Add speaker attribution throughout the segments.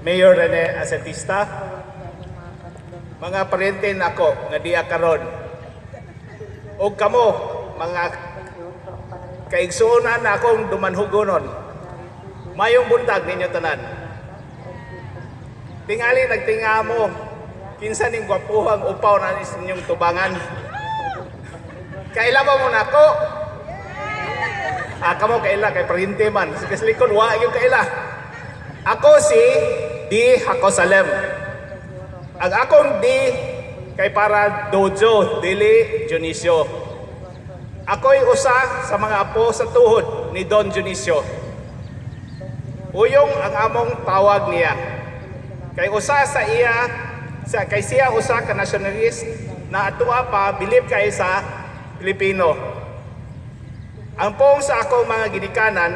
Speaker 1: Mayor Rene Asentista, mga parente nako nga diya karon, ug kamo mga kaigsuonan na akong dumanhugonon, mayong buntag ninyo tanan. Tingali nagtinga mo, kinsa ning gwapuhang upaw na inyong tubangan. Kaila ba mo nako? Kamo kaila kay parente man. Sige likod wa yung kaila. Ako si D. Hacosalem. Ang akong D kay para Dojo Dili Dionisio. Ako'y usa sa mga apo sa tuhod ni Don Dionisio. Uyong ang among tawag niya. Kay usa sa iya, kay siya usa ka nationalist na atua pa bilib kay sa Pilipino. Ang pong sa ako mga ginikanan,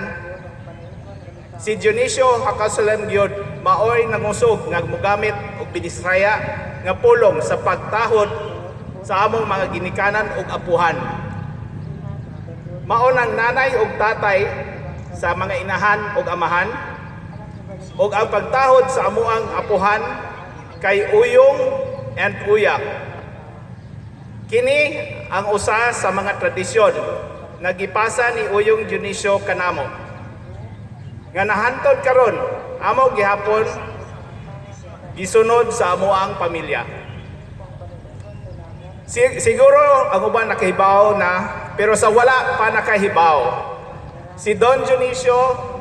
Speaker 1: si Dionisio Hacosalem gyud maoy nangusog nga mogamit og binisraya nga pulong sa pagtahod sa among mga ginikanan ug apuhan. Mao nang nanay ug tatay sa mga inahan ug amahan, ug ang pagtahod sa amuang apuhan kay uyong and uyak. Kini ang usa sa mga tradisyon na gipasa ni Uyong Dionisio kanamo. Nga nahantod karon amo gihapon gisunod sa amuang pamilya. Siguro ang uban nakahibaw na, pero sa wala pa nakahibaw, si Don Dionisio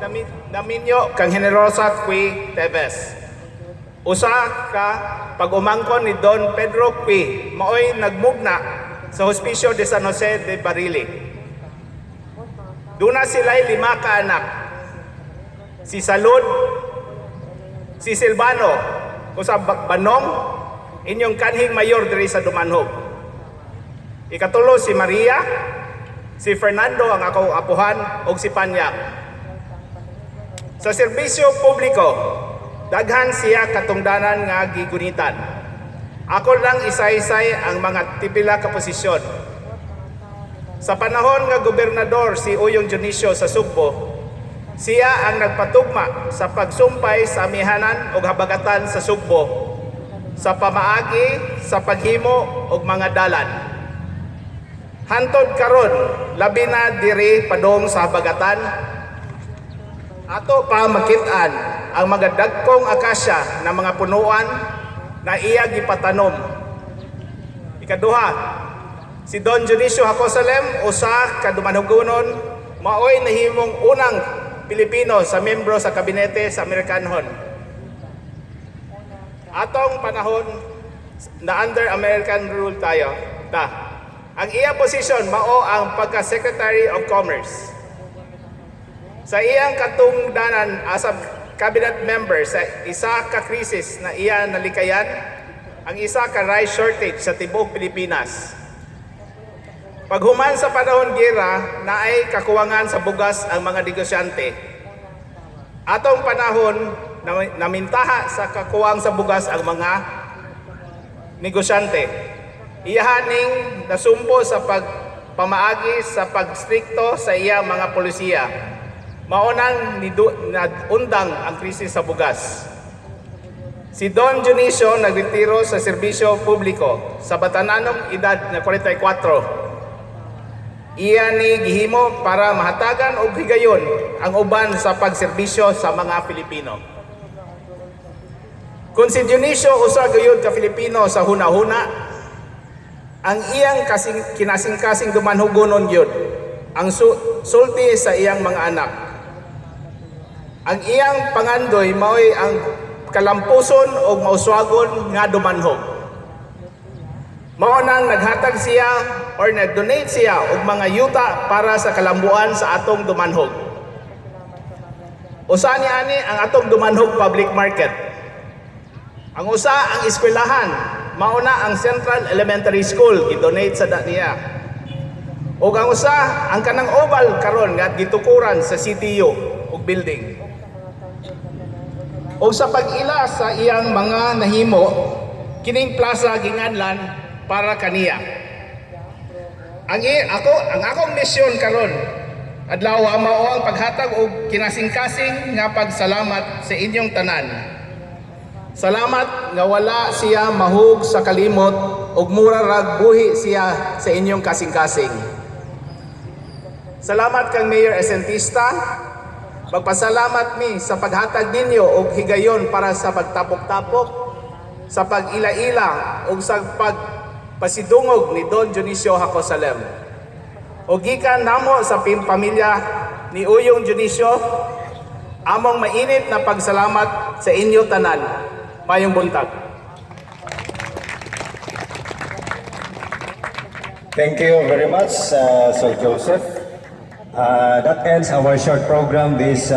Speaker 1: Naminyo kang Generosa Cui Teves. Usa ka pag-umangkon ni Don Pedro Cui maoy nagmugna sa Hospicio de San Jose de Barili. Duna sila'y 5 ka anak. Si Salud, si Silvano, usa Banong, inyong kanhing mayor diri sa Dumanhog. Ikatulo si Maria, si Fernando ang akong apuhan, ug si Panyak. Sa serbisyo publiko, daghan siya katungdanan nga gigunitan. Ako lang isa-isay ang mga tipila ka posisyon. Sa panahon nga gobernador si Uyong Dionisio sa Sugbo, siya ang nagpatugma sa pagsumpay sa amihanan ug habagatan sa Sugbo, sa pamaagi sa paghimo og mga dalan. Hantod karon, labi na diri padong sa habagatan, ato pa makit-an ang mga dagkong akasya na mga punuan na iya gipatanom. Ikaduha, si Don Dionisio Hacosalem, usa ka dumanhugonon, maoy nahimong unang Pilipino sa membro sa kabinete sa Amerikanhon. Atong panahon na under American rule tayo, ang iya posisyon mao ang pagka-Secretary of Commerce. Sa iyang katungdanan as a cabinet member sa isa ka krisis na iya nalikayan, ang isa ka rice shortage sa tibuok Pilipinas. Paghuman sa panahon gera, naay kakuwangan sa bugas ang mga negosyante. Atong panahon, namintaha sa kakuwang sa bugas ang mga negosyante. Iyahaning nasumpo sa pagpamaagi sa pagstrikto sa iya mga polisiya. Maunang nadundang ang krisis sa bugas. Si Don Dionisio nagretiro sa serbisyo publiko sa batananong edad na 44. Iya ni gihimo para mahatagan og higayon ang uban sa pagserbisyo sa mga Pilipino. Kung si Dionisio usa gayud ka Filipino sa hunahuna, ang iyang kinasing-kasing dumanhugonon gyud ang sulti sa iyang mga anak. Ang iyang pangandoy maoy ang kalampuson o mauswagon nga dumanhog. Mao nang naghatag siya or nag-donate siya og mga yuta para sa kalambuan sa atong dumanhog. Usa ni ani ang atong dumanhog public market. Ang usa ang eskwelahan, mao na ang Central Elementary School gi-donate sa niya. Ug ang usa ang kanang oval karon nga gitukuran sa CTU ug building. O sa pag-ila sa iyang mga nahimo, kining plaza ginganlan para kaniya. Ang akong misyon karon Adlaw mao ang paghatag og kinasing-kasing nga pagsalamat sa inyong tanan. Salamat nga wala siya mahug sa kalimot ug mura rag buhi siya sa inyong kasing-kasing. Salamat kang Mayor Esentista. Magpasalamat mi sa paghatag ninyo og higayon para sa pagtapok-tapok, sa pag-ila-ila ug sa pagpasidungog ni Don Dionisio Hacosalem. O gikan namo sa pamilya ni Uyong Dionisio, among mainit na pagsalamat sa inyo tanan. Mayong buntag.
Speaker 2: Thank you very much, Sir Joseph. That ends our short program this